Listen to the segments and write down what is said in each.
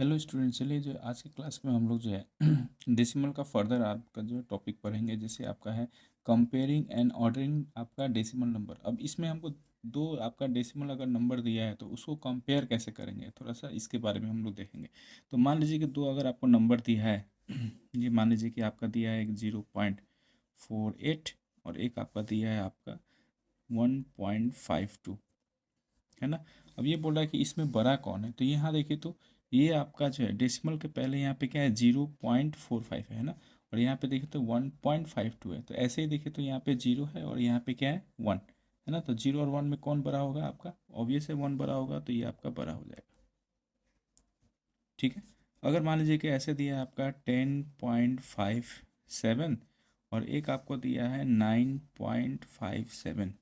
Hello student, चलिए जो आज की क्लास में हम लोग जो है डेसिमल का फर्दर आपका जो टॉपिक पढ़ेंगे। जैसे आपका है कंपेयरिंग एंड ऑर्डरिंग आपका डेसिमल नंबर। अब इसमें हमको दो आपका डेसिमल अगर नंबर दिया है तो उसको कंपेयर कैसे करेंगे, थोड़ा सा इसके बारे में हम लोग देखेंगे। तो मान लीजिए कि दो अगर आपको नंबर दिया है ये मान लीजिए कि आपका दिया है एक 0.48 और एक आपका दिया है आपका 1.52, है ना। अब ये बोल रहा है कि इसमें बड़ा कौन है, तो यहाँ देखिए तो ये आपका जो है डेसिमल के पहले यहाँ पे क्या है 0.45 है ना। और यहाँ पे देखिए तो 1.52 है। तो ऐसे ही देखिए तो यहाँ पे जीरो है और यहाँ पे क्या है 1 है ना। तो जीरो और 1 में कौन बड़ा होगा आपका, ऑब्वियस है 1 बड़ा होगा, तो ये आपका बड़ा हो जाएगा। ठीक है। अगर मान लीजिए कि ऐसे दिया है आपका 10.57 और एक आपको दिया है 9.57।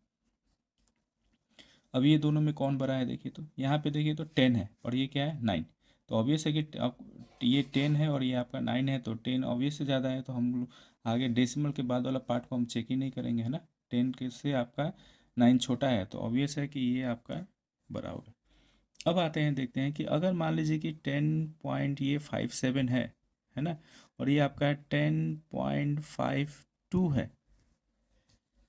अब ये दोनों में कौन बड़ा है, देखिए तो यहाँ पे देखिए तो 10 है और ये क्या है 9। तो ऑब्वियस है कि आप ये 10 है और ये आपका 9 है, तो 10 ऑब्वियस से ज़्यादा है। तो हम लोग आगे डेसिमल के बाद वाला पार्ट को हम चेक ही नहीं करेंगे, है ना। 10 के से आपका 9 छोटा है, तो ऑब्वियस है कि ये आपका बड़ा होगा। अब आते हैं, देखते हैं कि अगर मान लीजिए कि 10.57 है ना, और ये आपका 10.52 है।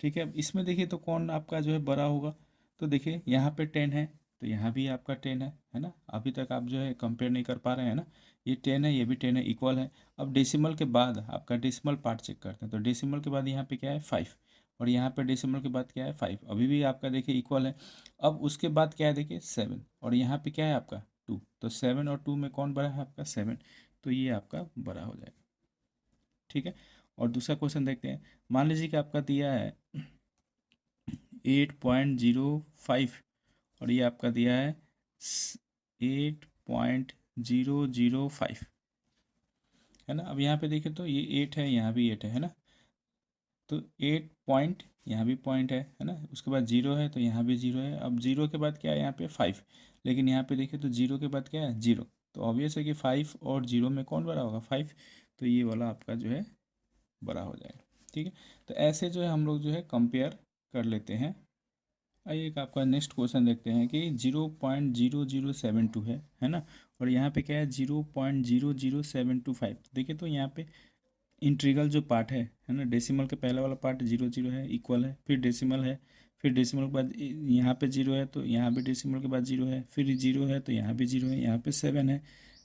ठीक है। अब इसमें देखिए तो कौन आपका जो है बड़ा होगा। तो देखिए यहाँ पे 10 है तो यहाँ भी आपका 10 है ना। अभी तक आप जो है कंपेयर नहीं कर पा रहे हैं ना। ये 10 है, ये भी 10 है, इक्वल है। अब डेसिमल के बाद आपका डेसिमल पार्ट चेक करते हैं। तो डेसिमल के बाद यहाँ पे क्या है 5 और यहाँ पे डेसिमल के बाद क्या है 5, अभी भी आपका देखिए इक्वल है। अब उसके बाद क्या है देखिए 7 और यहाँ पे क्या है आपका 2। तो 7 और 2 में कौन बड़ा है आपका 7, तो ये आपका बड़ा हो जाएगा। ठीक है। और दूसरा क्वेश्चन देखते हैं। मान लीजिए कि आपका दिया है 8.05 और ये आपका दिया है 8.005, है ना। अब यहाँ पे देखिए तो ये 8 है, यहाँ भी 8 है ना। तो 8 पॉइंट, यहाँ भी पॉइंट है ना। उसके बाद जीरो है तो यहाँ भी जीरो है। अब जीरो के बाद क्या है यहाँ पे 5, लेकिन यहाँ पे देखिए तो जीरो के बाद क्या है जीरो। तो ऑब्वियस है कि 5 और जीरो में कौन बड़ा होगा 5, तो ये वाला आपका जो है बड़ा हो जाएगा। ठीक है। तो ऐसे जो है हम लोग जो है कंपेयर कर लेते हैं। आइए एक आपका नेक्स्ट क्वेश्चन देखते हैं कि 0.0072 है ना। और यहाँ पे क्या है 0.00725। देखिए तो यहाँ पे इंटीग्रल जो पार्ट है ना, डेसिमल के पहले वाला पार्ट 0 0 है, इक्वल है, फिर डेसिमल है, फिर डेसिमल के बाद यहाँ पे जीरो है तो यहाँ भी डेसिमल के बाद जीरो है, फिर जीरो है तो यहाँ भी जीरो है, यहाँ पे 7 है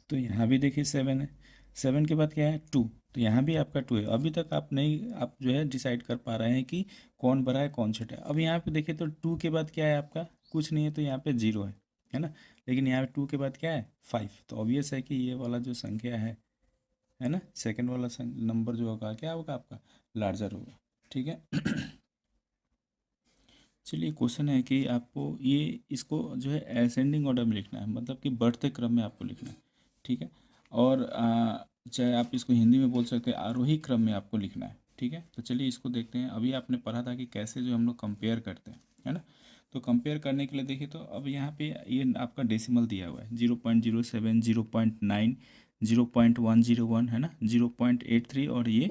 तो यहाँ भी देखिए 7 है। 7 के बाद क्या है 2, तो यहाँ भी आपका 2 है। अभी तक आप नहीं, आप जो है डिसाइड कर पा रहे हैं कि कौन बड़ा है कौन छोटा है। अब यहाँ पे देखिए तो 2 के बाद क्या है आपका कुछ नहीं है, तो यहाँ पे जीरो है ना। लेकिन यहाँ पे 2 के बाद क्या है 5, तो ऑब्वियस है कि ये वाला जो संख्या है ना, सेकंड वाला नंबर जो होगा क्या होगा आपका लार्जर होगा। ठीक है। चलिए क्वेश्चन है कि आपको ये इसको जो है असेंडिंग ऑर्डर में लिखना है, मतलब कि बढ़ते क्रम में आपको लिखना है। ठीक है। और चाहे आप इसको हिंदी में बोल सकते हैं आरोही क्रम में आपको लिखना है। ठीक है। तो चलिए इसको देखते हैं। अभी आपने पढ़ा था कि कैसे जो हम लोग कंपेयर करते हैं, है ना। तो कंपेयर करने के लिए देखिए तो अब यहाँ पे ये आपका डेसिमल दिया हुआ है 0.07, 0.9, 0.101 है ना, 0.83 और ये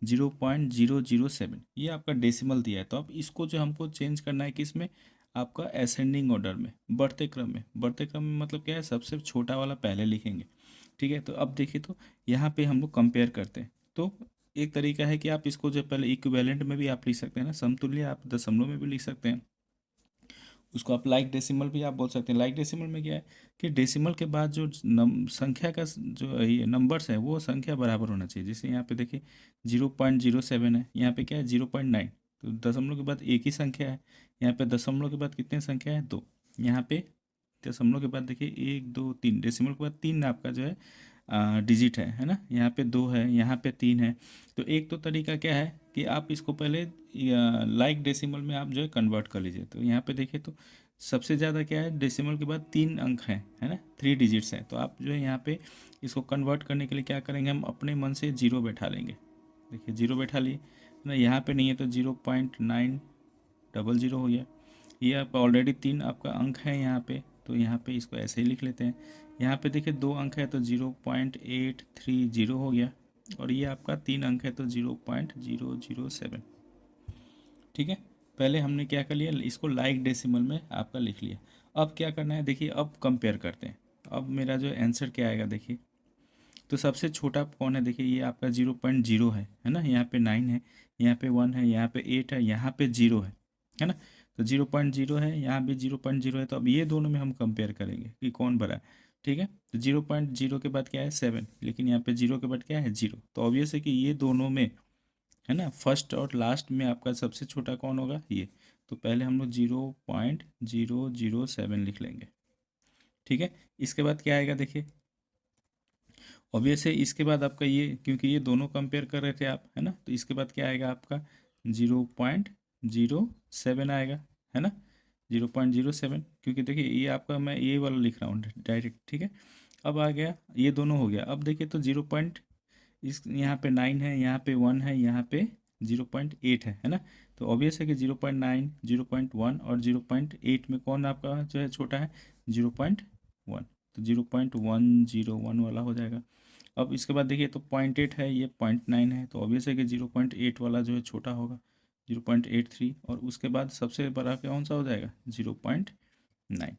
0.007, ये आपका डेसिमल दिया है। तो अब इसको जो हमको चेंज करना है किस में, आपका असेंडिंग ऑर्डर में, बढ़ते क्रम में। बढ़ते क्रम में मतलब क्या है, सबसे छोटा वाला पहले लिखेंगे। ठीक है। तो अब देखिए तो यहाँ पे हम लोग कंपेयर करते हैं। तो एक तरीका है कि आप इसको जो पहले इक्विवेलेंट में भी आप लिख सकते हैं ना, समतुल्य आप दशमलव में भी लिख सकते हैं। उसको आप लाइक डेसिमल भी आप बोल सकते हैं। लाइक डेसिमल में क्या है कि डेसिमल के बाद जो संख्या का जो ये नंबर्स है वो संख्या बराबर होना चाहिए। जैसे यहाँ पे देखिए 0.07 है, यहाँ पे क्या है 0.9, तो दशमलव के बाद एक ही संख्या है। यहाँ पे दशमलव के बाद कितने संख्या है दो। यहाँ पे दशमलव के बाद देखिए 1 2 3, डेसिमल के बाद 3 आपका जो है डिजिट है ना। यहाँ पे 2 है, यहाँ पे 3 है। तो एक तो तरीका क्या है कि आप इसको पहले लाइक डेसिमल में आप जो है कन्वर्ट कर लीजिए। तो यहाँ पे देखिए तो सबसे ज़्यादा क्या है डेसिमल के बाद 3 अंक हैं, है ना, 3 डिजिट्स हैं। तो आप जो है यहाँ पे इसको कन्वर्ट करने के लिए क्या करेंगे, हम अपने मन से जीरो बैठा लेंगे। देखिए जीरो बैठा लिए ना, यहाँ पे नहीं है तो 0.900 हो गया। ये आपका ऑलरेडी 3 आपका अंक है यहाँ पे, तो यहाँ पे इसको ऐसे ही लिख लेते हैं। यहाँ पे देखिए 2 अंक है तो 0.830 हो गया, और ये आपका 3 अंक है तो 0.007। ठीक है। पहले हमने क्या कर लिया, इसको लाइक डेसिमल में आपका लिख लिया। अब क्या करना है देखिए, अब कंपेयर करते हैं। अब मेरा जो आंसर क्या आएगा देखिए, तो सबसे छोटा कौन है देखिए, ये आपका 0.0 है ना, यहाँ पे 9 है, यहाँ पे 1 है, यहाँ पे 8 है, यहाँ पे 0 है ना। तो 0.0 है, यहाँ भी 0.0 है, तो अब ये दोनों में हम कंपेयर करेंगे कि कौन बड़ा है। ठीक है, तो 0.0 के बाद क्या है 7, लेकिन यहाँ पे 0 के बाद क्या है 0, तो ऑब्वियस है कि ये दोनों में है ना, फर्स्ट और लास्ट में आपका सबसे छोटा कौन होगा ये। तो पहले हम लोग 0.007 लिख लेंगे। ठीक है, इसके बाद क्या आएगा देखिए, ऑब्वियस है इसके बाद आपका ये, क्योंकि ये दोनों कंपेयर कर रहे थे आप, है ना, तो इसके बाद क्या आएगा आपका 0.07 आएगा, है ना, 0.07, क्योंकि देखिए ये आपका मैं ये वाला लिख रहा हूँ डायरेक्ट। ठीक है, अब आ गया, ये दोनों हो गया। अब देखिए तो इस यहाँ पे 9 है, यहाँ पे 1 है, यहाँ पे 0.8 है ना। तो ऑब्वियस है कि 0.9, 0.1 और 0.8 में कौन आपका जो है छोटा है 0.1, तो 0.101 वाला हो जाएगा। अब इसके बाद देखिए तो 0.8 है, ये 0.9 है, तो ऑब्वियस है कि 0.8 वाला जो है छोटा होगा 0.83, और उसके बाद सबसे बड़ा कौन सा हो जाएगा 0.9,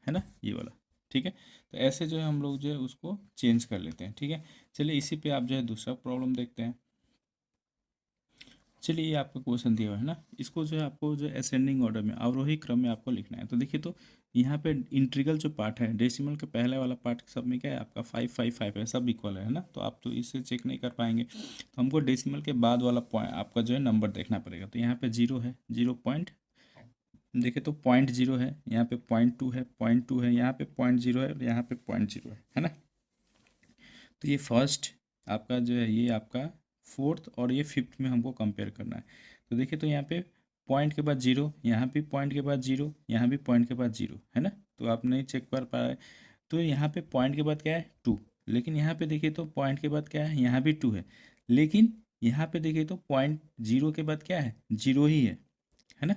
है ना, ये वाला। ठीक है, तो ऐसे जो है हम लोग जो है उसको चेंज कर लेते हैं। ठीक है, चलिए इसी पे आप जो है दूसरा प्रॉब्लम देखते हैं। चलिए ये आपका क्वेश्चन दिया हुआ है ना, इसको जो है आपको जो असेंडिंग ऑर्डर में अवरोही क्रम में आपको लिखना है। तो देखिए तो यहाँ पे इंटीग्रल जो पार्ट है, डेसिमल के पहले वाला पार्ट सब में क्या है आपका 555 है, सब इक्वल है ना, तो आप तो इससे चेक नहीं कर पाएंगे, तो हमको डेसिमल के बाद वाला पॉइंट आपका जो है नंबर देखना पड़ेगा। तो यहाँ पे 0 है, 0 पॉइंट, देखिए तो 0.0 है, यहाँ पे 0.2 है, 0.2 है, यहाँ पे 0.0 है, और यहाँ पे 0.0 है ना। तो ये फर्स्ट आपका जो है ये आपका फोर्थ और ये फिफ्थ में हमको कंपेयर करना है। तो देखिए तो यहाँ पे पॉइंट के बाद 0, यहाँ भी पॉइंट के बाद 0, यहाँ भी पॉइंट के बाद 0 है ना, तो आप नहीं चेक कर पा रहे। तो यहाँ पे पॉइंट के बाद क्या है 2, लेकिन यहाँ पे देखिए तो पॉइंट के बाद क्या है, यहाँ भी 2 है, लेकिन यहाँ पे देखिए तो 0.0 के बाद क्या है 0 ही है ना।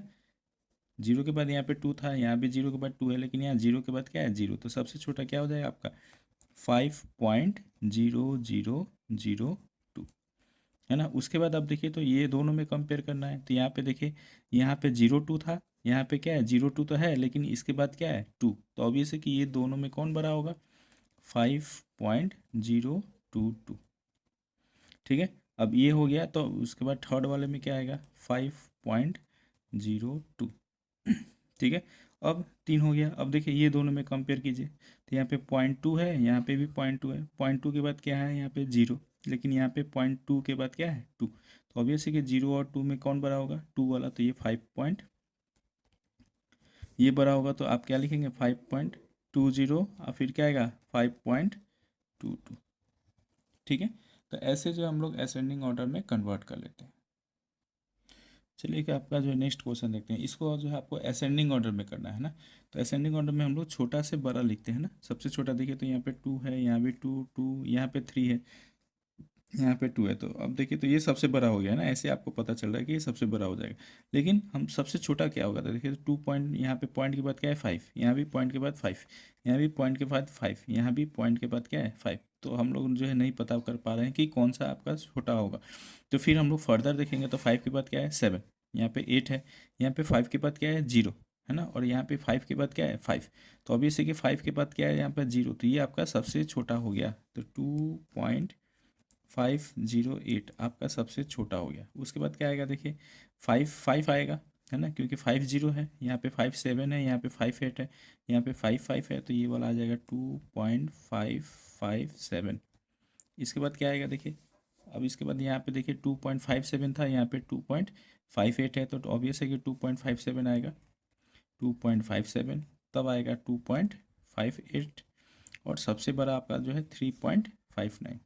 0 के बाद यहाँ पे 2 था, यहाँ भी 0 के बाद 2 है, लेकिन यहाँ 0 के बाद क्या है 0, तो सबसे छोटा क्या हो जाएगा आपका 5.0002, है ना। उसके बाद आप देखिए तो ये दोनों में कंपेयर करना है, तो यहाँ पे देखिए यहाँ पे 0.2 था, यहाँ पे क्या है 0.2 तो है, लेकिन इसके बाद क्या है 2, तो ऑब्वियस है कि ये दोनों में कौन बड़ा होगा 5.022। ठीक है, अब ये हो गया, तो उसके बाद थर्ड वाले में क्या आएगा 5.02। ठीक है, अब 3 हो गया। अब देखिए ये दोनों में कंपेयर कीजिए, तो यहाँ पे 0.2 है, यहाँ पे भी 0.2 है, 0.2 के बाद क्या है यहाँ पे 0, लेकिन यहाँ पे 0.2 के बाद क्या है 2, तो ऑब्वियस है कि 0 और 2 में कौन बड़ा होगा 2 वाला, तो ये 5 पॉइंट ये बड़ा होगा, तो आप क्या लिखेंगे 5.20, और फिर क्या आएगा 5.22। ठीक है, तो ऐसे जो हम लोग असेंडिंग ऑर्डर में कन्वर्ट कर लेते हैं। चलिए कि आपका जो नेक्स्ट क्वेश्चन देखते हैं, इसको जो है आपको असेंडिंग ऑर्डर में करना है ना। तो असेंडिंग ऑर्डर में हम लोग छोटा से बड़ा लिखते हैं ना, सबसे छोटा देखिए तो यहाँ पे 2 है, यहाँ भी 2, यहाँ पे 3 है, यहाँ पे 2 है, तो अब देखिए तो ये सबसे बड़ा हो गया है ना, ऐसे आपको पता चल रहा है कि ये सबसे बड़ा हो जाएगा। लेकिन हम सबसे छोटा क्या होगा, तो देखिए तो 2 पॉइंट, यहाँ पे पॉइंट के बाद क्या है 5, यहाँ भी पॉइंट के बाद 5, यहाँ भी पॉइंट के बाद 5, यहाँ भी पॉइंट के बाद क्या है 5, तो हम लोग जो है नहीं पता कर पा रहे हैं कि कौन सा आपका छोटा होगा। तो फिर हम लोग फर्दर देखेंगे, तो 5 के बाद क्या है 7, यहाँ पे 8 है, यहाँ पे 5 के बाद क्या है 0, है ना, और यहाँ पे 5 के बाद क्या है 5, तो ऑब्वियस है कि 5 के बाद क्या है यहाँ पे 0, तो ये आपका सबसे छोटा हो गया, तो 2.508 आपका सबसे छोटा हो गया। उसके बाद क्या आएगा देखिए 5 आएगा, है ना, क्योंकि 5 0 है, यहाँ पे 5 7 है, यहाँ पे 5 8 है, यहाँ पे 5 5 है, तो ये वाला आ जाएगा 2.557। इसके बाद क्या आएगा देखिए, अब इसके बाद यहाँ पे देखिए 2.57 था, यहाँ पे 2.58 है, तो ऑब्वियस है कि 2.57 आएगा, 2.57, तब आएगा 2.58, और सबसे बड़ा आपका जो है 3.59।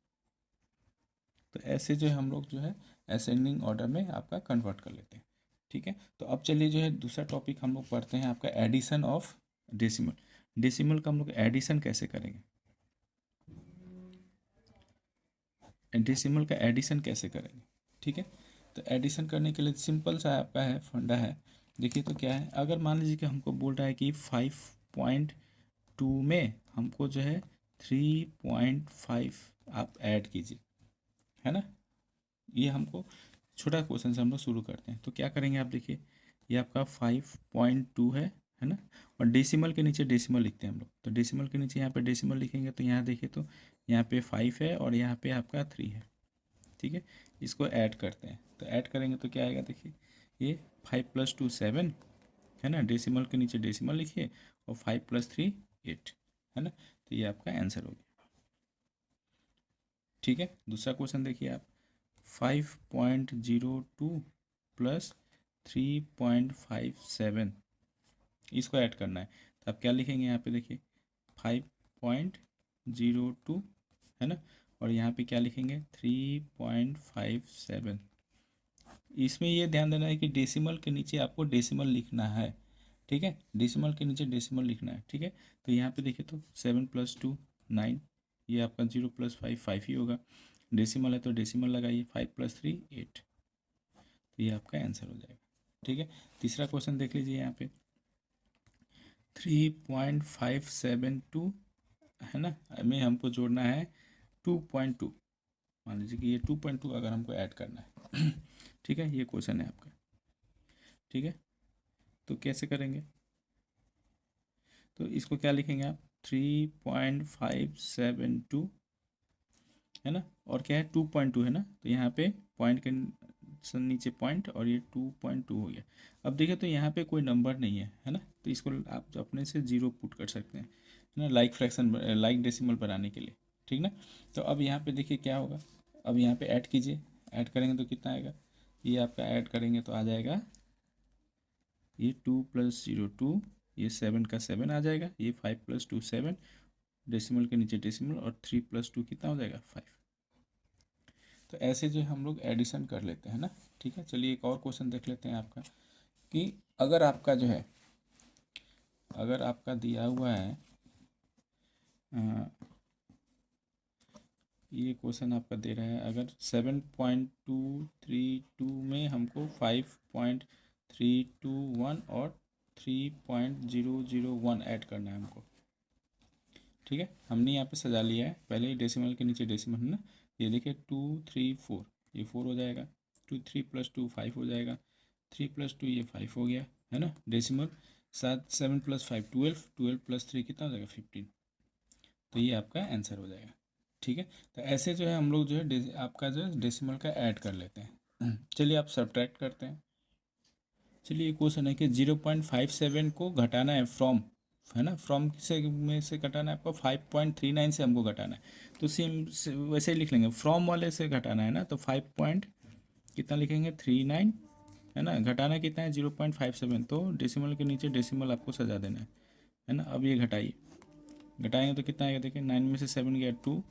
तो ऐसे जो है हम लोग जो है असेंडिंग ऑर्डर में आपका कन्वर्ट कर लेते हैं। ठीक है, तो अब चलिए जो है दूसरा टॉपिक हम लोग पढ़ते हैं आपका एडिशन ऑफ डेसिमल। डेसिमल का हम लोग एडिशन कैसे करेंगे, डेसिमल का एडिशन कैसे करेंगे। ठीक है, तो एडिशन करने के लिए सिंपल सा आपका है फंडा है। देखिए तो क्या है, अगर मान लीजिए कि हमको बोल रहा है कि 5.2 में हमको जो है 3.5 आप ऐड कीजिए, है ना। ये हमको छोटा क्वेश्चन से हम लोग शुरू करते हैं, तो क्या करेंगे आप देखिए, ये आपका 5.2 है है ना। और डेसिमल के नीचे डेसिमल लिखते हैं हम लोग, तो डेसिमल के नीचे यहाँ पे डेसिमल लिखेंगे तो यहाँ देखिए तो यहाँ पे 5 है और यहाँ पे आपका 3 है, ठीक है। इसको ऐड करते हैं, तो ऐड करेंगे तो क्या आएगा देखिए, ये 5 + 2 7 है ना, डेसिमल के नीचे डेसिमल लिखिए और 5 + 3 8 है ना, तो ये आपका आंसर हो गया, ठीक है। दूसरा क्वेश्चन देखिए आप, 5.02 + 3.57 इसको ऐड करना है, तो आप क्या लिखेंगे यहाँ पे देखिए 5.02 है ना, और यहाँ पे क्या लिखेंगे 3.57। इसमें ये ध्यान देना है कि डेसिमल के नीचे आपको डेसिमल लिखना है, ठीक है, डेसिमल के नीचे डेसिमल लिखना है, ठीक है। तो यहाँ पे देखिए तो 7 + 2 9, ये आपका 0 + 5 5 ही होगा, डेसिमल है तो डेसिमल लगाइए, 5 + 3 8, तो ये आपका आंसर हो जाएगा, ठीक है। तीसरा क्वेश्चन देख लीजिए यहाँ पे 3.572 है ना, में हमको जोड़ना है 2.2, मान लीजिए कि ये 2.2 अगर हमको ऐड करना है ठीक है, ये क्वेश्चन है आपका, ठीक है। तो कैसे करेंगे, तो इसको क्या लिखेंगे आप 3.572 है ना, और क्या है 2.2 है ना, तो यहाँ पे पॉइंट के नीचे पॉइंट और ये 2.2 हो गया। अब देखिए तो यहाँ पे कोई नंबर नहीं है ना, तो इसको आप अपने से 0 पुट कर सकते हैं, है ना, लाइक फ्रैक्शन लाइक डेसिमल बनाने के लिए, ठीक ना। तो अब यहाँ पे देखिए क्या होगा, अब यहाँ पे ऐड कीजिए, ऐड करेंगे तो कितना आएगा, ये आपका ऐड करेंगे तो आ जाएगा ये 2 + 0 2, ये 7 का 7 आ जाएगा, ये 5 + 2 7, डेसिमल के नीचे डेसिमल, और 3 + 2 कितना हो जाएगा 5। तो ऐसे जो हम लोग एडिशन कर लेते हैं ना, ठीक है। चलिए एक और क्वेश्चन देख लेते हैं आपका, कि अगर आपका जो है, अगर आपका दिया हुआ है ये क्वेश्चन आपका दे रहा है, अगर 7.232 में हमको 5.321 और 3.001 ऐड करना है हमको, ठीक है। हमने यहाँ पे सजा लिया है, पहले ही डेसिमल के नीचे डेसिमल है ना, ये देखिए 2 3 4, ये 4 हो जाएगा, 3 + 2 5 हो जाएगा, 3 + 2 ये 5 हो गया, है ना, डेसिमल, 7 + 5 12, 12 + 3 कितना हो जाएगा 15, तो ये आपका आंसर हो जाएगा, ठीक है। तो ऐसे जो है हम लोग जो है आपका जो है डेसिमल का ऐड कर लेते हैं चलिए आप सब्ट्रैक्ट करते हैं। चलिए ये क्वेश्चन है कि 0.57 को घटाना है फ्रॉम, है ना, फ्रॉम से में से घटाना है आपको 5.39 से हमको घटाना है, तो सेम वैसे ही लिख लेंगे, फ्रॉम वाले से घटाना है ना, तो 5 पॉइंट कितना लिखेंगे 39 है ना, घटाना कितना है 0.57, तो डेसिमल के नीचे डेसिमल आपको सजा देना है ना। अब ये घटाइए, घटाएंगे तो कितना आएगा देखिए, 9 में से 7 गया 2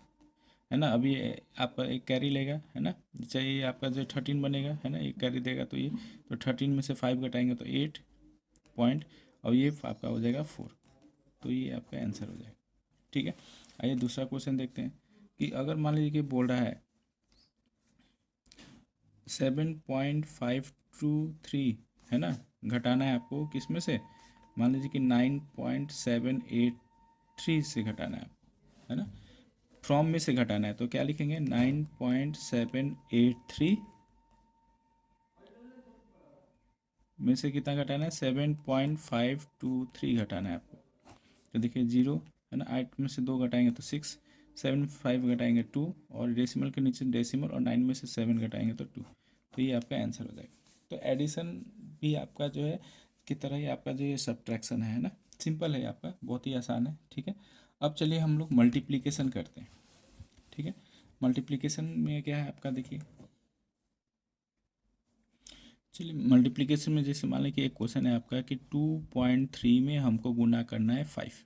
है ना, अभी आपका एक कैरी लेगा, है ना, चाहिए आपका जो 13 बनेगा, है ना, एक कैरी देगा तो ये, तो 13 में से 5 घटाएंगे तो 8 पॉइंट, और ये आपका हो जाएगा 4, तो ये आपका आंसर हो जाएगा, ठीक है। आइए दूसरा क्वेश्चन देखते हैं, कि अगर मान लीजिए कि बोल रहा है 7.523 है ना, घटाना है आपको किस में से, मान लीजिए कि 9.783 से घटाना है ना, फ्रॉम में से घटाना है, तो क्या लिखेंगे 9.783 में से कितना घटाना है 7.523 घटाना है आपको, तो देखिए 0 है ना, 8 में से 2 घटाएंगे तो 6, 7 5 घटाएंगे 2, और डेसिमल के नीचे डेसिमल, और 9 में से 7 घटाएंगे तो 2, तो ये आपका आंसर हो जाएगा। तो एडिशन भी आपका जो है की तरह ही आपका जो ये सब्ट्रैक्शन है ना, सिंपल है आपका, बहुत ही आसान है, ठीक है। अब चलिए हम लोग मल्टीप्लिकेशन करते हैं, ठीक है। मल्टीप्लिकेशन में क्या है आपका देखिए, चलिए मल्टीप्लिकेशन में जैसे मान लें कि एक क्वेश्चन है आपका कि 2.3 में हमको गुना करना है 5,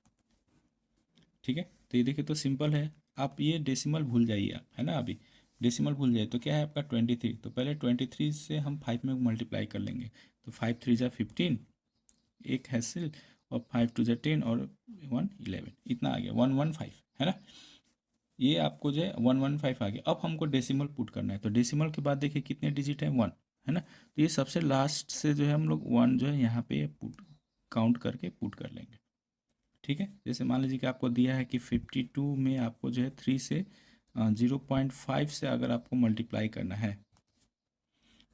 ठीक है। तो ये देखिए तो सिंपल है, आप ये डेसिमल भूल जाइए आप, है ना, अभी डेसिमल भूल जाइए, तो क्या है आपका 23, तो पहले 23 से हम 5 में मल्टीप्लाई कर लेंगे, तो 5 3 जा 15, एक हैसिल, और 5 2 जा 10, और 1 11, इतना आ गया 115 है ना, ये आपको जो है 115 आ गया। अब हमको डेसिमल पुट करना है, तो डेसिमल के बाद देखिए कितने डिजिट है 1, है ना, तो ये सबसे लास्ट से जो है हम लोग 1 जो है यहाँ पे पुट काउंट करके पुट कर लेंगे, ठीक है। जैसे मान लीजिए कि आपको दिया है कि 52 में आपको जो है 3 से 0.5 से अगर आपको मल्टीप्लाई करना है,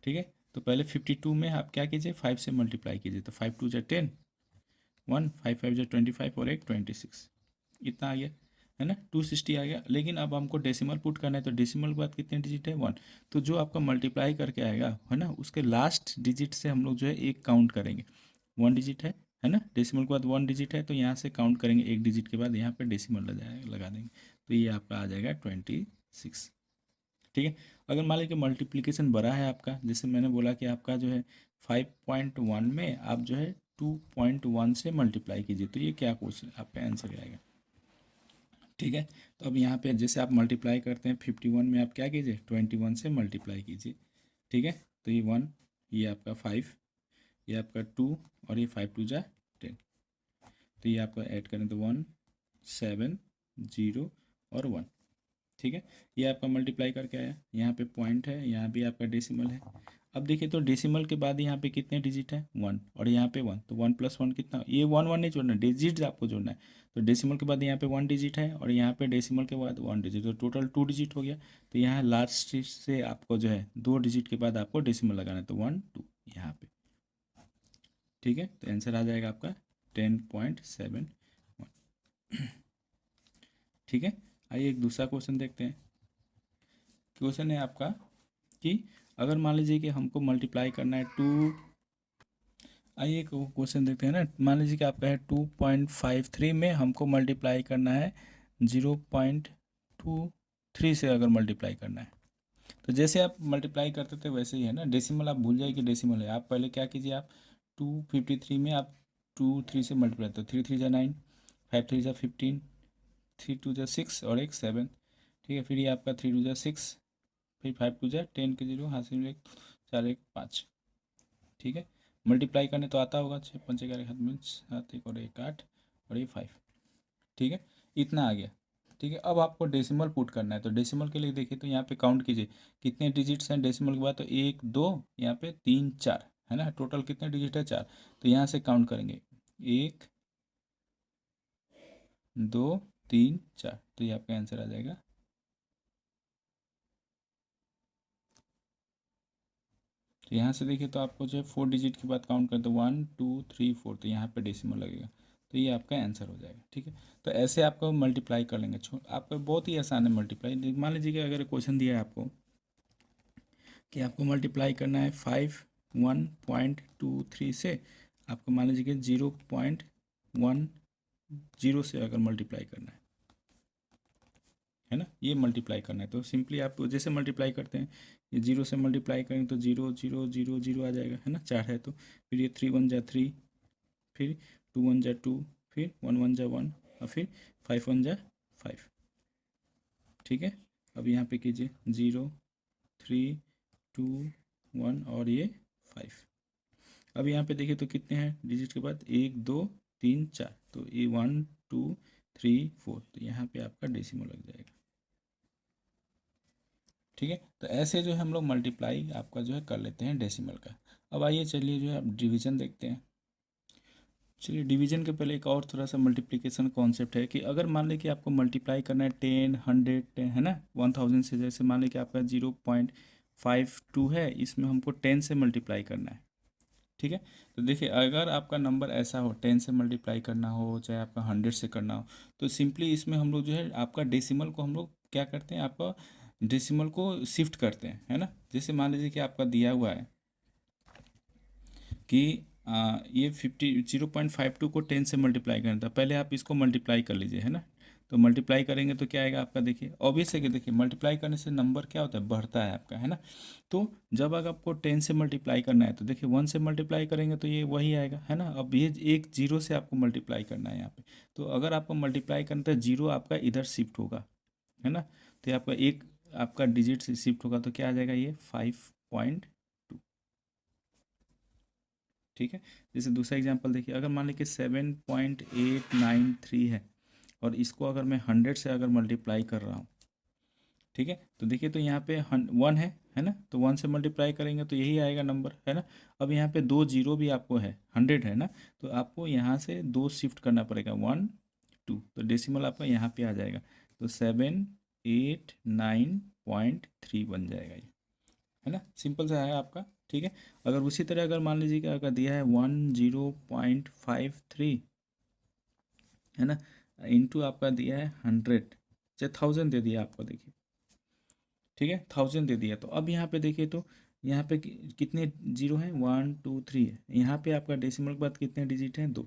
ठीक है, तो पहले 52 में आप क्या कीजिए 5 से मल्टीप्लाई कीजिए, तो 5 2 जा 10, 1, 5 5 जो 25 और एक 26, इतना आ गया है ना, 260 आ गया। लेकिन अब हमको डेसिमल पुट करना है, तो डेसिमल के बाद कितने डिजिट है, 1। तो जो आपका मल्टीप्लाई करके आएगा है ना, उसके लास्ट डिजिट से हम लोग जो है एक काउंट करेंगे, 1 डिजिट है ना, डेसिमल के बाद 1 डिजिट है, तो यहाँ से काउंट करेंगे एक डिजिट के बाद, यहाँ पे डेसिमल लगा देंगे, तो ये आपका आ जाएगा 26। ठीक है। अगर मान लीजिए मल्टीप्लिकेशन बड़ा है आपका, जैसे मैंने बोला कि आपका जो है 5.1 में आप जो है 2.1 से मल्टीप्लाई कीजिए, तो ये क्या क्वेश्चन आपका आंसर आएगा। ठीक है। तो अब यहाँ पे जैसे आप मल्टीप्लाई करते हैं 51 में, आप क्या कीजिए 21 से मल्टीप्लाई कीजिए। ठीक है। तो ये 1, ये आपका 5, ये आपका 2, और ये 5 2 जा 10, तो ये आपका ऐड करें तो 1 7 0 और 1। ठीक है। ये आपका मल्टीप्लाई करके आया, यहाँ पे पॉइंट है, यहाँ भी आपका डेसिमल है। अब देखिए तो डेसिमल के बाद यहाँ पे कितने डिजिट है, 1, और यहाँ पे 1, तो 1 + 1 कितना, ये 1 1 नहीं जोड़ना, डिजिट आपको जोड़ना है। तो डेसिमल के बाद यहाँ पे 1 डिजिट है, और यहाँ पे डेसिमल के बाद 1 डिजिट, तो टोटल 2 डिजिट हो गया। तो यहाँ लास्ट से आपको जो है 2 डिजिट के बाद आपको डेसिमल लगाना है, तो 1 2 यहाँ पे। ठीक है। तो आंसर आ जाएगा आपका 10.71। ठीक है। आइए एक दूसरा क्वेश्चन देखते हैं। क्वेश्चन है आपका कि अगर मान लीजिए कि हमको मल्टीप्लाई करना है 2, आइए एक क्वेश्चन देखते हैं ना। मान लीजिए कि आपका है 2.53 में हमको मल्टीप्लाई करना है 0.23 से, अगर मल्टीप्लाई करना है तो जैसे आप मल्टीप्लाई करते थे वैसे ही है ना, डेसिमल आप भूल जाइए कि डेसिमल है। आप पहले क्या कीजिए, आप 253 में आप 2 3 से मल्टीप्लाई, तो 3 3 जा 9, 5 3 जा 15, 3 2 जा 6 और एक 7। ठीक है। फिर ये आपका 3 2 जा 6, फिर 5 2 जा 10 के 0, हाथ से एक 4 1 5। ठीक है। मल्टीप्लाई करने तो आता होगा, 6 5 11 हाथ में 7 1 और एक 8 और ये 5। ठीक है। इतना आ गया। ठीक है। अब आपको डेसिमल पुट करना है, तो डेसिमल के लिए देखिए तो यहाँ पे काउंट कीजिए कितने डिजिट्स हैं डेसिमल के बाद, तो 1 2 यहाँ पे 3 4 है ना, टोटल कितने डिजिट है 4। तो यहाँ से काउंट करेंगे 1 2 3 4, तो ये आपका आंसर आ जाएगा। तो यहाँ से देखिए तो आपको जो है 4 डिजिट के बाद काउंट करते 1 2 3 4, तो यहाँ पे डेसिमल लगेगा, तो ये आपका आंसर हो जाएगा। ठीक है। तो ऐसे आपको मल्टीप्लाई कर लेंगे, आपका बहुत ही आसान है मल्टीप्लाई। मान लीजिए कि अगर क्वेश्चन दिया है आपको कि आपको मल्टीप्लाई करना है 51.23 से, आपको मान लीजिए कि 0.10 से अगर मल्टीप्लाई करना है ना, ये मल्टीप्लाई करना है, तो सिंपली आप जैसे मल्टीप्लाई करते हैं, ये 0 से मल्टीप्लाई करेंगे तो 0 0 0 0 आ जाएगा है ना, 4 है तो। फिर ये 3 1 जा 3, फिर 2 1 जा 2, फिर 1 1 जा 1, और फिर 5 1 जा 5। ठीक है। अब यहाँ पे कीजिए 0 3 2 1 और ये 5। अब यहाँ पे देखिए तो कितने हैं डिजिट के बाद, 1 2 3 4, तो ये 1 2 3 4, तो यहाँ पे आपका डेसिमल लग जाएगा। ठीक है। तो ऐसे जो है हम लोग मल्टीप्लाई आपका जो है कर लेते हैं डेसिमल का। अब आइए चलिए जो है अब डिवीजन देखते हैं। चलिए डिवीजन के पहले एक और थोड़ा सा मल्टीप्लिकेशन कॉन्सेप्ट है कि अगर मान लें कि आपको मल्टीप्लाई करना है 10 100 है ना 1000 से, जैसे मान लें कि आपका 0.52 है, इसमें हमको 10 से मल्टीप्लाई करना है। ठीक है। तो देखिए अगर आपका नंबर ऐसा हो 10 से मल्टीप्लाई करना हो, चाहे आपका 100 से करना हो, तो सिंपली इसमें हम लोग जो है आपका डेसिमल को हम लोग क्या करते हैं, आपका डेसिमल को शिफ्ट करते हैं है ना। जैसे मान लीजिए कि आपका दिया हुआ है कि ये 0.52 को 10 से मल्टीप्लाई करना था, पहले आप इसको मल्टीप्लाई कर लीजिए है ना। तो मल्टीप्लाई करेंगे तो क्या आएगा आपका, देखिए ऑब्वियस है कि देखिए मल्टीप्लाई करने से नंबर क्या होता है, बढ़ता है आपका है ना। तो जब अगर आपको 10 से मल्टीप्लाई करना है तो देखिए 1 से मल्टीप्लाई करेंगे तो ये वही आएगा है ना। अब ये एक 0 से आपको मल्टीप्लाई करना है यहाँ पे, तो अगर आपको मल्टीप्लाई करना है तो 0 आपका इधर शिफ्ट होगा है ना। तो ये आपका एक आपका डिजिट से शिफ्ट होगा, तो क्या आ जाएगा ये 5.2। ठीक है। जैसे दूसरा एग्जांपल देखिए, अगर मान लीजिए 7.893 है, और इसको अगर मैं 100 से अगर मल्टीप्लाई कर रहा हूँ, ठीक है, तो देखिए तो यहाँ पे 1 है ना, तो 1 से मल्टीप्लाई करेंगे तो यही आएगा नंबर है ना। अब यहाँ पे 2 0 भी आपको है, 100 है ना, तो आपको यहाँ से 2 शिफ्ट करना पड़ेगा, 1 2, तो डेसिमल आपका यहाँ पे आ जाएगा, तो 789.3 बन जाएगा ये है ना। सिंपल सा है आपका। ठीक है। अगर उसी तरह अगर मान लीजिए कि अगर दिया है 10.53, है ना, इंटू आपका दिया है 100, चाहे 1000 दे दिया आपको, देखिए ठीक है 1000 दे दिया। तो अब यहाँ पे देखिए तो यहाँ पे कितने जीरो हैं, 1 2 3 है। यहाँ पे आपका डेसिमल के बाद कितने डिजिट हैं, 2,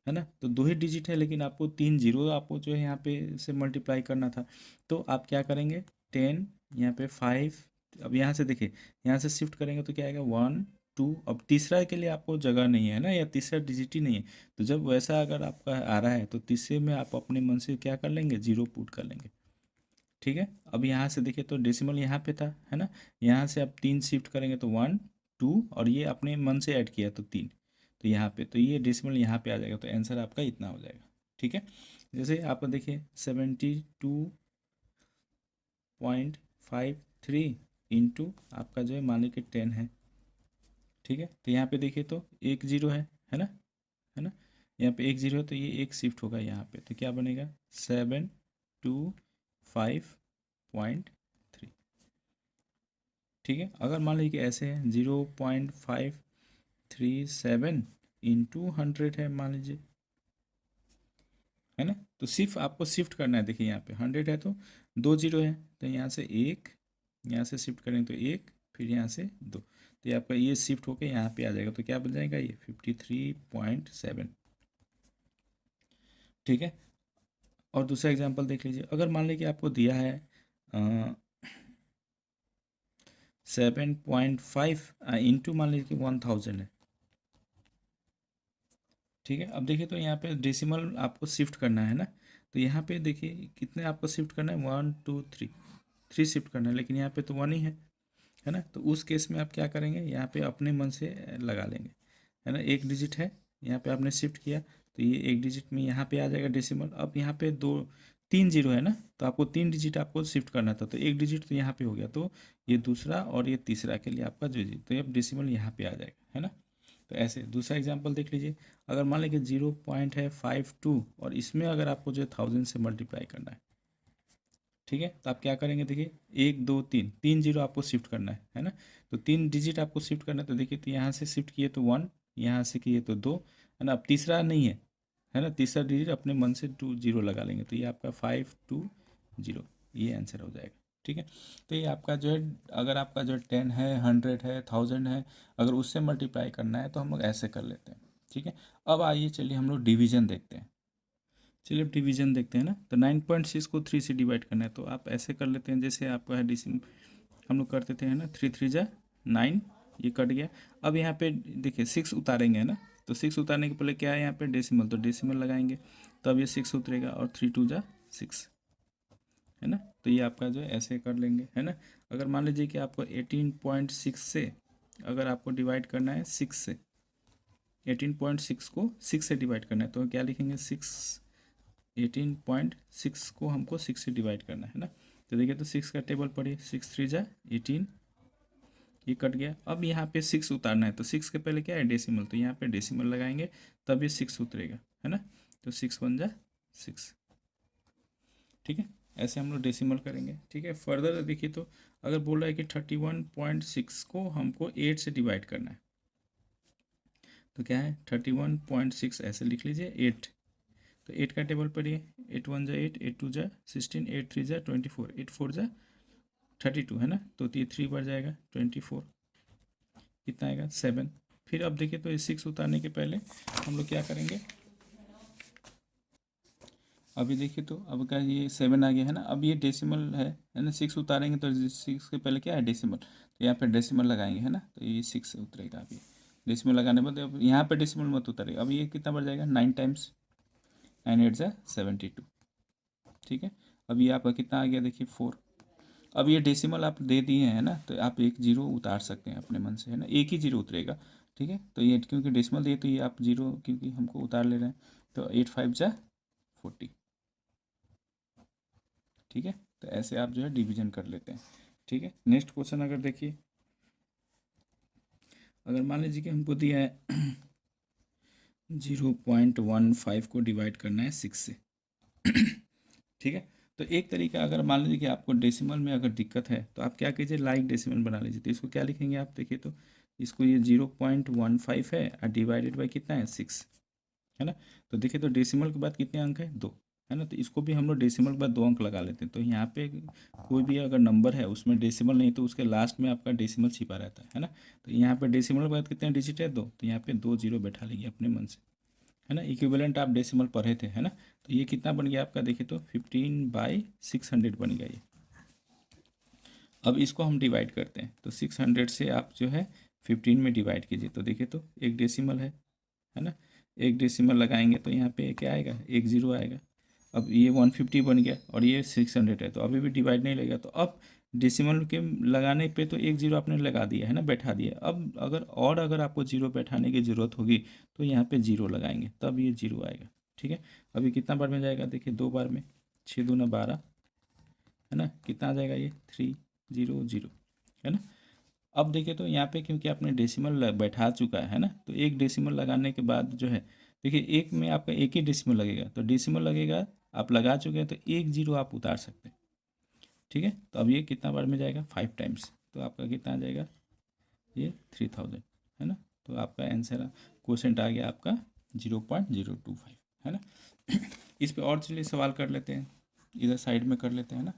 है ना। तो 2 ही डिजिट है, लेकिन आपको 3 जीरो आपको जो है यहाँ पे से मल्टीप्लाई करना था। तो आप क्या करेंगे, 10, यहाँ पे 5, अब यहाँ से देखिए, यहाँ से शिफ्ट करेंगे तो क्या आएगा, 1 2। अब तीसरा के लिए आपको जगह नहीं है ना, या तीसरा डिजिट ही नहीं है। तो जब वैसा अगर आपका आ रहा है तो तीसरे में आप अपने मन से क्या कर लेंगे, जीरो पुट कर लेंगे, ठीक है। अब यहाँ से देखिए तो डेसिमल यहाँ पे था, है ना। यहाँ से आप 3 शिफ्ट करेंगे तो 1 2, और ये अपने मन से ऐड किया तो 3, तो यहाँ पे तो ये डेसिमल यहाँ पे आ जाएगा, तो आंसर आपका इतना हो जाएगा, ठीक है। जैसे आप देखिए 72.53 इंटू आपका जो है मान लीजिए 10 है, ठीक है। तो यहाँ पे देखिए तो एक जीरो है ना, है ना। यहाँ पे एक जीरो है तो ये एक शिफ्ट होगा यहाँ पे, तो क्या बनेगा, 725.3, ठीक है। अगर मान लीजिए कि ऐसे है 0.537 इंटू 100 है मान लीजिए, है ना। तो सिर्फ आपको शिफ्ट करना है, देखिए यहाँ पे 100 है तो 2 जीरो है, तो यहाँ से एक, यहाँ से शिफ्ट करें तो एक, फिर यहाँ से 2, तो ये आपका ये शिफ्ट होके यहाँ पे आ जाएगा, तो क्या बन जाएगा ये 53.7, ठीक है। और दूसरा एग्जांपल देख लीजिए, अगर मान लीजिए कि आपको दिया है 7.5 इंटू मान लीजिए कि 1000 है, ठीक है। अब देखिए तो यहाँ पे डेसिमल आपको शिफ्ट करना है ना, तो यहाँ पे देखिए कितने आपको शिफ्ट करना है, 1 2 3, 3 शिफ्ट करना है, लेकिन यहाँ पे तो 1 ही है ना। तो उस केस में आप क्या करेंगे, यहाँ पे अपने मन से लगा लेंगे, है ना। एक डिजिट है, यहाँ पे आपने शिफ्ट किया तो ये एक डिजिट में यहाँ पे आ जाएगा डेसिमल। अब यहाँ पे 3 जीरो है ना, तो आपको 3 डिजिट आपको शिफ्ट करना था, तो एक डिजिट तो यहाँ पे हो गया, तो ये दूसरा और ये तीसरा के लिए आपका जो डिजिट, तो ये डेसिमल यहाँ पे आ जाएगा, है ना। तो ऐसे दूसरा एग्जाम्पल देख लीजिए, अगर मान लीजिए 0.52 और इसमें अगर आपको जो है 1000 से मल्टीप्लाई करना है, ठीक है। तो आप क्या करेंगे, देखिए 1 2 3, 3 जीरो आपको शिफ्ट करना है ना। तो 3 डिजिट आपको शिफ्ट करना है, तो देखिए तो यहाँ से शिफ्ट किए तो 1, यहाँ से किए तो 2, है ना। अब तीसरा नहीं है ना, तीसरा डिजिट अपने मन से 2 जीरो लगा लेंगे, तो ये आपका 520, ये आंसर हो जाएगा, ठीक है। तो ये आपका जो है, अगर आपका जो 10 है, 100 है, 1000 है, अगर उससे मल्टीप्लाई करना है तो हम लोग ऐसे कर लेते हैं, ठीक है। अब आइए चलिए हम लोग डिवीजन देखते हैं। चलिए अब डिवीजन देखते हैं ना, तो 9.6 को 3 से डिवाइड करना है, तो आप ऐसे कर लेते हैं, जैसे आपका है डिसिम हम लोग करते थे, है ना, 3 3 जा 9, ये कट गया। अब यहाँ पे देखिए 6 उतारेंगे, है ना, तो 6 उतारने के पहले क्या है यहाँ पे डेसिमल, तो डेसिमल लगाएंगे, तो अब ये 6 उतरेगा, और 3 2 जा 6, है ना। तो ये आपका जो है ऐसे कर लेंगे, है ना। अगर मान लीजिए कि आपको 18.6 से अगर आपको डिवाइड करना है 6 से, 18.6 को 6 से डिवाइड करना है, तो क्या लिखेंगे, 18.6 को हमको 6 से डिवाइड करना है ना। तो देखिए तो 6 का टेबल पढ़िए, 6 3 जा 18, ये कट गया। अब यहाँ पे 6 उतारना है, तो 6 के पहले क्या है, डेसिमल, तो यहाँ पे डेसिमल लगाएंगे, तब ये 6 उतरेगा, है ना। तो 6 1 जा 6, ठीक है। ऐसे हम लोग डेसिमल करेंगे, ठीक है। फर्दर देखिए तो अगर बोल रहा है कि 31.6 को हमको 8 से डिवाइड करना है, तो क्या है 31.6, ऐसे लिख लीजिए 8, तो 8 का टेबल पढ़िए, 8 1 जा 8, 8 2 जा 16, 8 3 जा 24, 8 4 जा 32, है ना। तो ये 3 बढ़ जाएगा 24, कितना आएगा 7। फिर अब देखिए तो ये 6 उतारने के पहले हम लोग क्या करेंगे, अभी देखिए तो अब क्या ये 7 आ गया, है ना। अब ये डेसिमल है ना, 6 उतारेंगे तो 6 के पहले क्या है, डेसिमल, तो यहाँ पे डेसिमल लगाएंगे, है ना, तो ये 6 से उतरेगा। अभी डेसिमल लगाने पर अब यहाँ पे डेसिमल मत उतरेगा, अब ये कितना बढ़ जाएगा, 9 टाइम्स 9 8 जा 72, ठीक है। अब ये आपका कितना आ गया, देखिए 4। अब ये डेसिमल आप दे दिए हैं ना, तो आप एक जीरो उतार सकते हैं अपने मन से, है ना, एक ही जीरो उतरेगा, ठीक है। तो ये क्योंकि डेसिमल दिए तो ये आप जीरो क्योंकि हमको उतार ले रहे हैं, तो 8 5 जा 40, ठीक है। तो ऐसे आप जो है डिवीजन कर लेते हैं, ठीक है। नेक्स्ट क्वेश्चन अगर देखिए, अगर मान लीजिए कि हमको दिया है 0.15 को डिवाइड करना है 6 से, ठीक है। तो एक तरीका, अगर मान लीजिए कि आपको डेसिमल में अगर दिक्कत है तो आप क्या कीजिए, लाइक डेसिमल बना लीजिए। तो इसको क्या लिखेंगे आप, देखिए तो इसको ये 0.15 है और डिवाइडेड बाई कितना है 6, है ना। तो देखिए तो डेसिमल के बाद कितने अंक है, 2, है ना। तो इसको भी हम लोग डेसिमल के बाद 2 अंक लगा लेते हैं। तो यहाँ पे कोई भी अगर नंबर है उसमें डेसिमल नहीं तो उसके लास्ट में आपका डेसिमल छिपा रहता है ना। तो यहाँ पे डेसिमल के बाद कितने डिजिट है, 2, तो यहाँ पे 2 जीरो बैठा लेंगे अपने मन से, है ना। इक्विवेलेंट आप डेसिमल पढ़े थे, है ना। तो ये कितना बन गया आपका, देखिए तो 15/600 बन गया ये। अब इसको हम डिवाइड करते हैं, तो 600 से आप जो है 15 में डिवाइड कीजिए, तो देखिए तो एक डेसिमल है ना। एक डेसिमल लगाएंगे तो यहाँ पे क्या आएगा, एक ज़ीरो आएगा। अब ये 150 बन गया और ये 600 है, तो अभी भी डिवाइड नहीं लगेगा। तो अब डेसिमल के लगाने पे तो एक ज़ीरो आपने लगा दिया है ना, बैठा दिया। अब अगर आपको ज़ीरो बैठाने की ज़रूरत होगी तो यहाँ पे ज़ीरो लगाएंगे, तब ये ज़ीरो आएगा। ठीक है, अभी कितना बार में जाएगा, देखिए 2 बार में, 6 दूना 12, है ना। कितना आ जाएगा ये, 300, है ना। अब देखिए तो यहाँ पे क्योंकि आपने डेसिमल बैठा चुका है ना, तो एक डेसिमल लगाने के बाद जो है, देखिए एक में आपका एक ही डेसिमल लगेगा, तो डेसिमल लगेगा, आप लगा चुके हैं तो एक जीरो आप उतार सकते हैं। ठीक है, तो अब ये कितना बार में जाएगा, 5 टाइम्स, तो आपका कितना आ जाएगा, ये 3000, है ना। तो आपका आंसर क्वेश्चन आ गया आपका 0.025, है ना। इस पे और चलिए सवाल कर लेते हैं, इधर साइड में कर लेते हैं ना,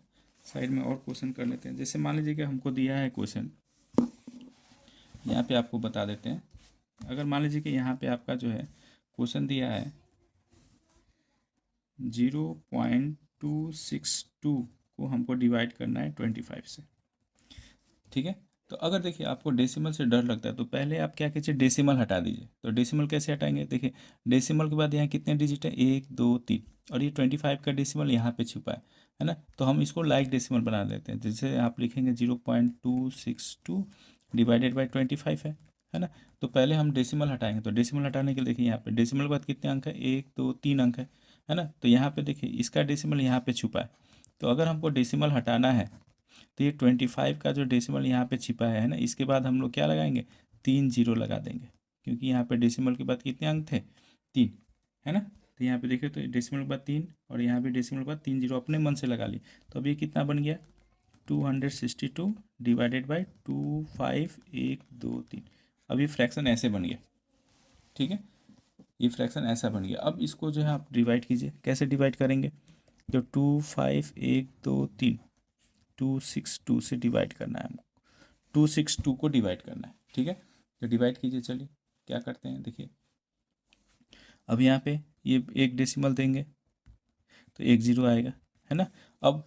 साइड में और क्वेश्चन कर लेते हैं। जैसे मान लीजिए कि हमको दिया है क्वेश्चन, यहाँ पे आपको बता देते हैं। अगर मान लीजिए कि यहाँ पे आपका जो है क्वेश्चन दिया है 0.262 को हमको डिवाइड करना है 25 से। ठीक है, तो अगर देखिए आपको डेसिमल से डर लगता है तो पहले आप क्या कीजिए, डेसिमल हटा दीजिए। तो डेसिमल कैसे हटाएंगे, देखिए डेसिमल के बाद यहाँ कितने डिजिट है, 1 2 3, और ये 25 का डेसिमल यहाँ पे छुपा है ना। तो हम इसको लाइक डेसिमल बना देते हैं, जैसे आप लिखेंगे 0.262 डिवाइडेड बाई 25 है ना। तो पहले हम डेसिमल हटाएंगे, तो डेसिमल हटाने के लिए देखिए यहाँ पे डेसिमल के बाद कितने अंक है, 1 2 3 अंक है ना। तो यहाँ पे देखिए इसका डेसिमल यहाँ पे छुपा है, तो अगर हमको डेसिमल हटाना है तो ये 25 का जो डेसिमल यहाँ पे छिपा है ना, इसके बाद हम लोग क्या लगाएंगे, 3 जीरो लगा देंगे, क्योंकि यहाँ पे डेसिमल के बाद कितने अंक थे, 3, है ना। तो यहाँ पे देखिए तो डेसिमल के बाद 3 और यहाँ पे डेसिमल के बाद 3 जीरो अपने मन से लगा ली। तो अब ये कितना बन गया, 262 डिवाइडेड बाई 25123। अब ये फ्रैक्शन ऐसे बन गया। ठीक है, ये फ्रैक्शन ऐसा बन गया। अब इसको जो है आप डिवाइड कीजिए, कैसे डिवाइड करेंगे, तो 25123 262 से डिवाइड करना है हमको, 262 को डिवाइड करना है। ठीक है, तो डिवाइड कीजिए, चलिए क्या करते हैं, देखिए अब यहाँ पे ये एक डेसिमल देंगे तो एक जीरो आएगा, है ना। अब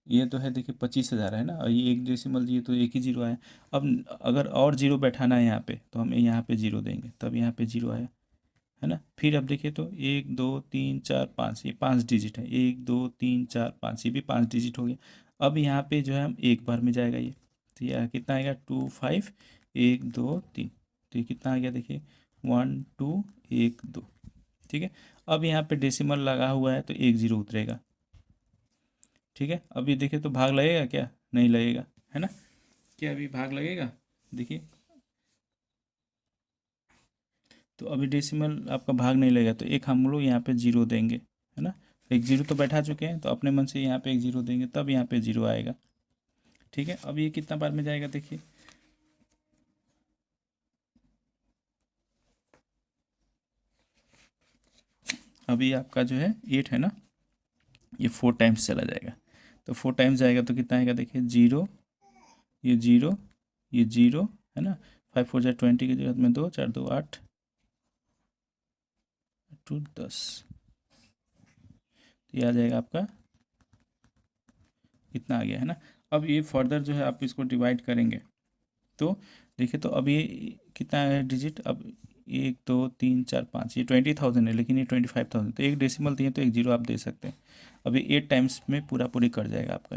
ये तो है देखिए 25,000 है ना, और ये एक डेसिमल दिए तो एक ही जीरो आया। अब अगर और जीरो बैठाना है यहाँ पे तो हम यहाँ पे जीरो देंगे, तब यहाँ पे जीरो आया, है ना। फिर अब देखिए तो 1 2 3 4 5, ये 5 डिजिट है, 1 2 3 4 5, ये भी 5 डिजिट हो गया। अब यहाँ पे जो है हम एक बार में जाएगा ये, तो यह कितना आएगा, 25 1 2 3, तो ये कितना आ गया, देखिए 1 2 1 2। ठीक है, अब यहाँ पे डेसिमल लगा हुआ है तो एक जीरो उतरेगा। ठीक है, अभी देखिए तो भाग लगेगा क्या, नहीं लगेगा, है ना। क्या अभी भाग लगेगा, देखिए तो अभी डेसिमल आपका भाग नहीं लगेगा, तो एक हम लोग यहाँ पे जीरो देंगे, है ना। एक जीरो तो बैठा चुके हैं, तो अपने मन से यहाँ पे एक जीरो देंगे, तब यहाँ पे जीरो आएगा। ठीक है, अब ये कितना बार में जाएगा, देखिए अभी आपका जो है 8 है ना, ये 4 टाइम्स चला जाएगा। तो 4 टाइम्स जाएगा तो कितना आएगा, देखिए जीरो, ये जीरो, ये जीरो, है ना। 5 4 जा 20 की जगह में 2 4 2 8 2 10, तो ये आ जाएगा आपका, इतना आ गया, है ना। अब ये फर्दर जो है आप इसको डिवाइड करेंगे तो देखिए तो अब ये कितना है डिजिट, अब 1 2 3 4 5, ये 20,000 है, लेकिन ये 25,000, तो एक डेसिमल दिए तो एक जीरो आप दे सकते हैं। अब ये 8 टाइम्स में पूरा पूरी कट जाएगा आपका,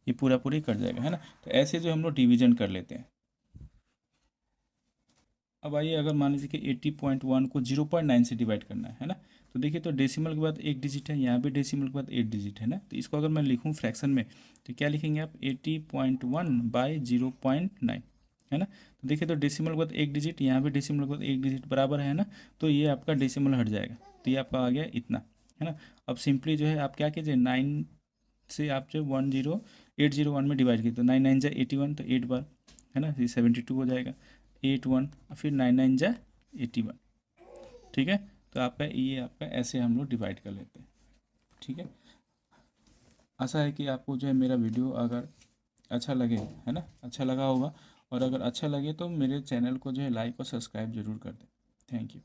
ये पूरा पूरी कट जाएगा, है ना। तो ऐसे जो हम लोग डिवीजन कर लेते हैं। अब आइए, अगर मान लीजिए कि 80.1 को 0.9 से डिवाइड करना है ना, तो देखिए तो डेसिमल के बाद एक डिजिट है, यहाँ पे डेसिमल के बाद 8 डिजिट है ना। तो इसको अगर मैं लिखूँ फ्रैक्शन में तो क्या लिखेंगे आप, 80.1 बाई 0.9, है ना। तो देखिए तो डेसिमल के बाद एक डिजिट, यहाँ पे डेसिमल के बाद एक डिजिट बराबर है ना, तो ये आपका डेसिमल हट जाएगा, तो ये आपका आ गया इतना, है ना। अब सिंपली जो है आप क्या कीजिए, 9 से आप जो 801 में डिवाइड कीजिए, तो 9 9 जा 81, तो 8 बार, है ना, ये 72 हो जाएगा, 8 1, फिर 9 9 जा 81, ठीक है। तो आपका ये आपका ऐसे हम लोग डिवाइड कर लेते हैं। ठीक है। आशा है कि आपको जो है मेरा वीडियो अगर अच्छा लगे, है ना, अच्छा लगा होगा, और अगर अच्छा लगे तो मेरे चैनल को जो है लाइक और सब्सक्राइब जरूर कर दें। Thank you.